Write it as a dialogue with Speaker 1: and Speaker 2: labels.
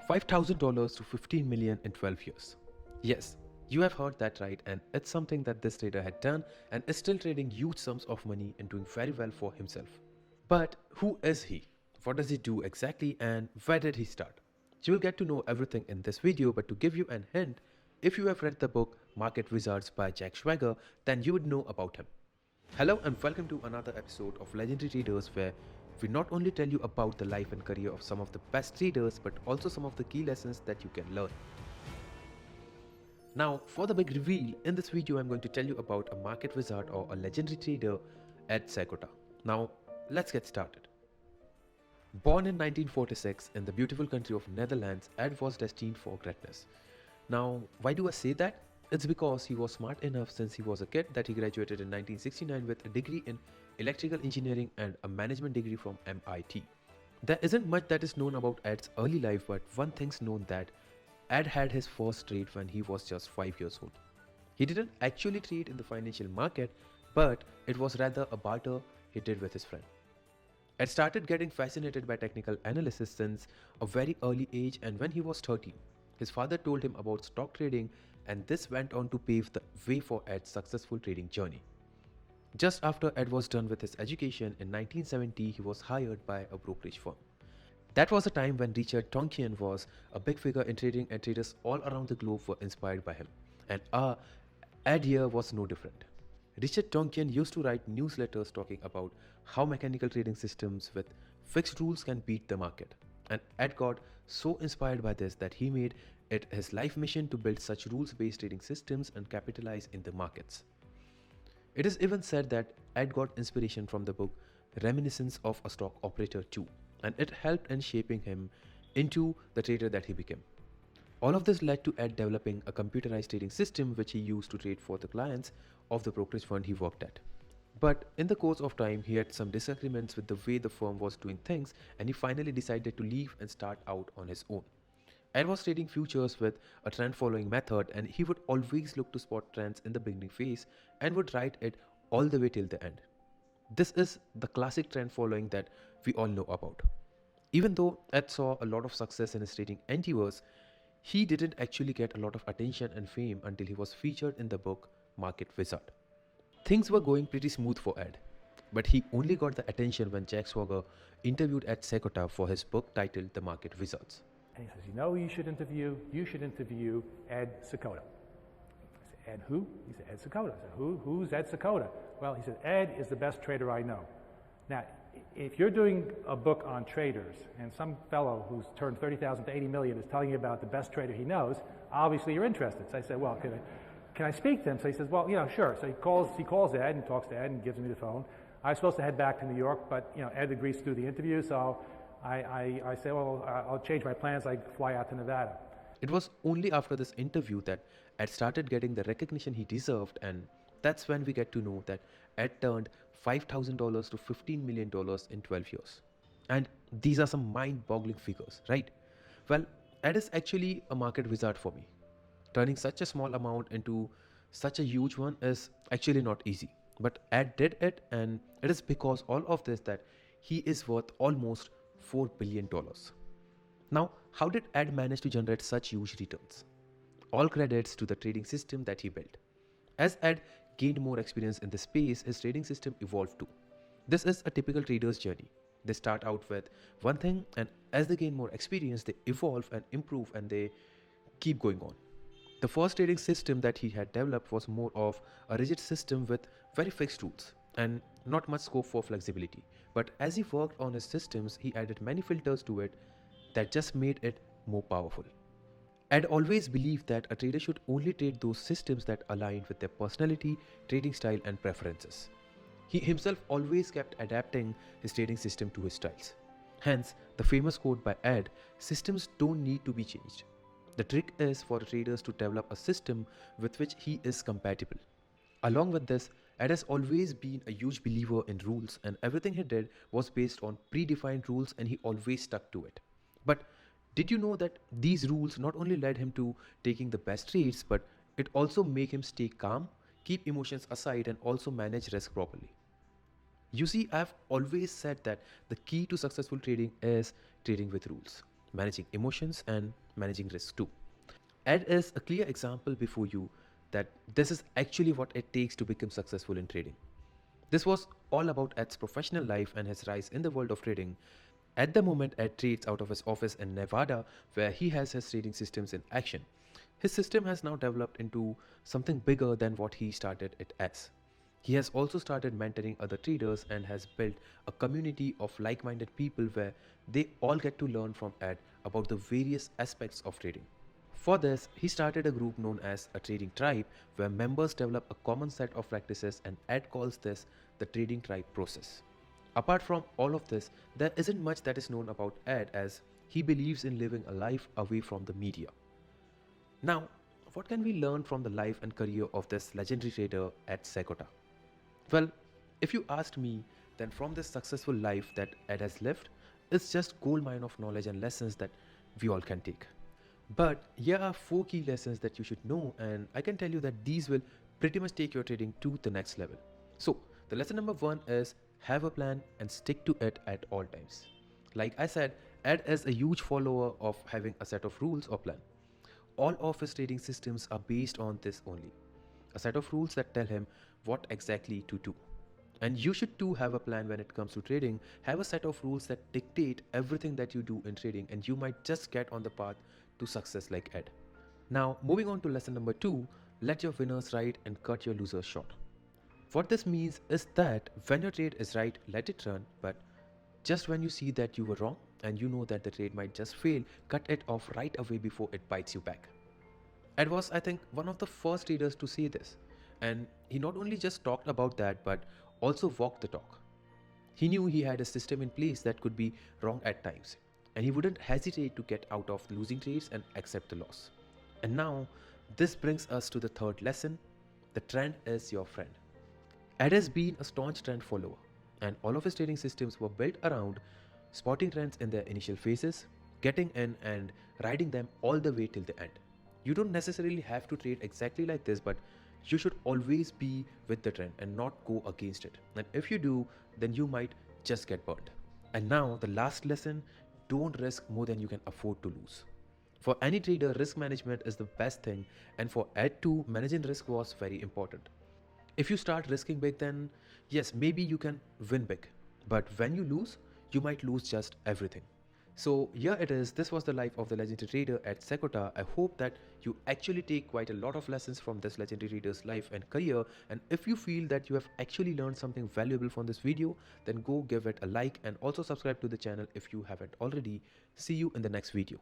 Speaker 1: $5,000 to 15 million in 12 years. Yes, you have heard that right, and it's something that this trader had done and is still trading huge sums of money and doing very well for himself. But who is he? What does he do exactly and where did he start? You will get to know everything in this video, but to give you an hint, if you have read the book Market Wizards by Jack Schwager, then you would know about him. Hello and welcome to another episode of Legendary Traders, where we not only tell you about the life and career of some of the best traders but also some of the key lessons that you can learn. Now for the big reveal, in this video I'm going to tell you about a market wizard or a legendary trader, Ed Seykota. Now let's get started. Born in 1946 in the beautiful country of Netherlands, Ed was destined for greatness. Now why do I say that? It's because he was smart enough since he was a kid that he graduated in 1969 with a degree in electrical engineering and a management degree from MIT. There isn't much that is known about Ed's early life, but one thing's known that Ed had his first trade when he was just 5 years old. He didn't actually trade in the financial market, but it was rather a barter he did with his friend. Ed started getting fascinated by technical analysis since a very early age, and when he was 13, his father told him about stock trading, and this went on to pave the way for Ed's successful trading journey. Just after Ed was done with his education in 1970, he was hired by a brokerage firm. That was a time when Richard Tonkian was a big figure in trading, and traders all around the globe were inspired by him. And Ed here was no different. Richard Tonkian used to write newsletters talking about how mechanical trading systems with fixed rules can beat the market. And Ed got so inspired by this that he made it his life mission to build such rules-based trading systems and capitalize in the markets. It is even said that Ed got inspiration from the book Reminiscence of a Stock Operator too, and it helped in shaping him into the trader that he became. All of this led to Ed developing a computerized trading system which he used to trade for the clients of the brokerage firm he worked at. But in the course of time, he had some disagreements with the way the firm was doing things, and he finally decided to leave and start out on his own. Ed was trading futures with a trend following method, and he would always look to spot trends in the beginning phase and would ride it all the way till the end. This is the classic trend following that we all know about. Even though Ed saw a lot of success in his trading endeavors, he didn't actually get a lot of attention and fame until he was featured in the book Market Wizard. Things were going pretty smooth for Ed, but he only got the attention when Jack Schwager interviewed Ed Seykota for his book titled The Market Wizards.
Speaker 2: And he says, you know who you should interview? You should interview Ed Seykota. I said, Ed who? He said, Ed Seykota. I said, who's Ed Seykota? Well, he said, Ed is the best trader I know. Now, if you're doing a book on traders and some fellow who's turned 30,000 to 80 million is telling you about the best trader he knows, obviously you're interested. So I said, well, can I speak to him? So he says, well, sure. So he calls Ed and talks to Ed and gives me the phone. I was supposed to head back to New York, but Ed agrees to do the interview, so I say, well, I'll change my plans. I fly out to Nevada.
Speaker 1: It was only after this interview that Ed started getting the recognition he deserved, and that's when we get to know that Ed turned $5,000 to $15 million in 12 years. And these are some mind-boggling figures, right? Well, Ed is actually a market wizard for me. Turning such a small amount into such a huge one is actually not easy. But Ed did it, and it is because all of this that he is worth almost $4 billion. Now, how did Ed manage to generate such huge returns? All credits to the trading system that he built. As Ed gained more experience in the space, his trading system evolved too. This is a typical trader's journey. They start out with one thing, and as they gain more experience, they evolve and improve, and they keep going on. The first trading system that he had developed was more of a rigid system with very fixed rules and not much scope for flexibility. But as he worked on his systems, he added many filters to it that just made it more powerful. Ed always believed that a trader should only trade those systems that aligned with their personality, trading style, and preferences. He himself always kept adapting his trading system to his styles. Hence, the famous quote by Ed, "Systems don't need to be changed. The trick is for traders to develop a system with which he is compatible." Along with this, Ed has always been a huge believer in rules, and everything he did was based on predefined rules, and he always stuck to it. But did you know that these rules not only led him to taking the best trades, but it also made him stay calm, keep emotions aside, and also manage risk properly? You see, I've always said that the key to successful trading is trading with rules. managing emotions, and managing risk too. Ed is a clear example before you that this is actually what it takes to become successful in trading. This was all about Ed's professional life and his rise in the world of trading. At the moment, Ed trades out of his office in Nevada, where he has his trading systems in action. His system has now developed into something bigger than what he started it as. He has also started mentoring other traders and has built a community of like minded people where they all get to learn from Ed about the various aspects of trading. For this, he started a group known as a trading tribe where members develop a common set of practices, and Ed calls this the trading tribe process. Apart from all of this, there isn't much that is known about Ed as he believes in living a life away from the media. Now, what can we learn from the life and career of this legendary trader Ed Seykota? Well, if you asked me, then from this successful life that Ed has lived, it's just gold mine of knowledge and lessons that we all can take. But here are 4 key lessons that you should know, and I can tell you that these will pretty much take your trading to the next level. So, the lesson number 1 is have a plan and stick to it at all times. Like I said, Ed is a huge follower of having a set of rules or plan. All of his trading systems are based on this only. A set of rules that tell him what exactly to do. And you should too have a plan when it comes to trading. Have a set of rules that dictate everything that you do in trading, and you might just get on the path to success like Ed. Now, moving on to lesson number 2, let your winners ride and cut your losers short. What this means is that when your trade is right, let it run, but just when you see that you were wrong and you know that the trade might just fail, cut it off right away before it bites you back. Ed was, I think, one of the first traders to say this, and he not only just talked about that but also walked the talk. He knew he had a system in place that could be wrong at times, and he wouldn't hesitate to get out of losing trades and accept the loss. And now, this brings us to the third lesson: the trend is your friend. Ed has been a staunch trend follower, and all of his trading systems were built around spotting trends in their initial phases, getting in and riding them all the way till the end. You don't necessarily have to trade exactly like this, but you should always be with the trend and not go against it. And if you do, then you might just get burned. And now, the last lesson: don't risk more than you can afford to lose. For any trader, risk management is the best thing, and for Ed too, managing risk was very important. If you start risking big, then yes, maybe you can win big. But when you lose, you might lose just everything. So here it is. This was the life of the legendary trader Ed Seykota. I hope that you actually take quite a lot of lessons from this legendary trader's life and career. And if you feel that you have actually learned something valuable from this video, then go give it a like and also subscribe to the channel if you haven't already. See you in the next video.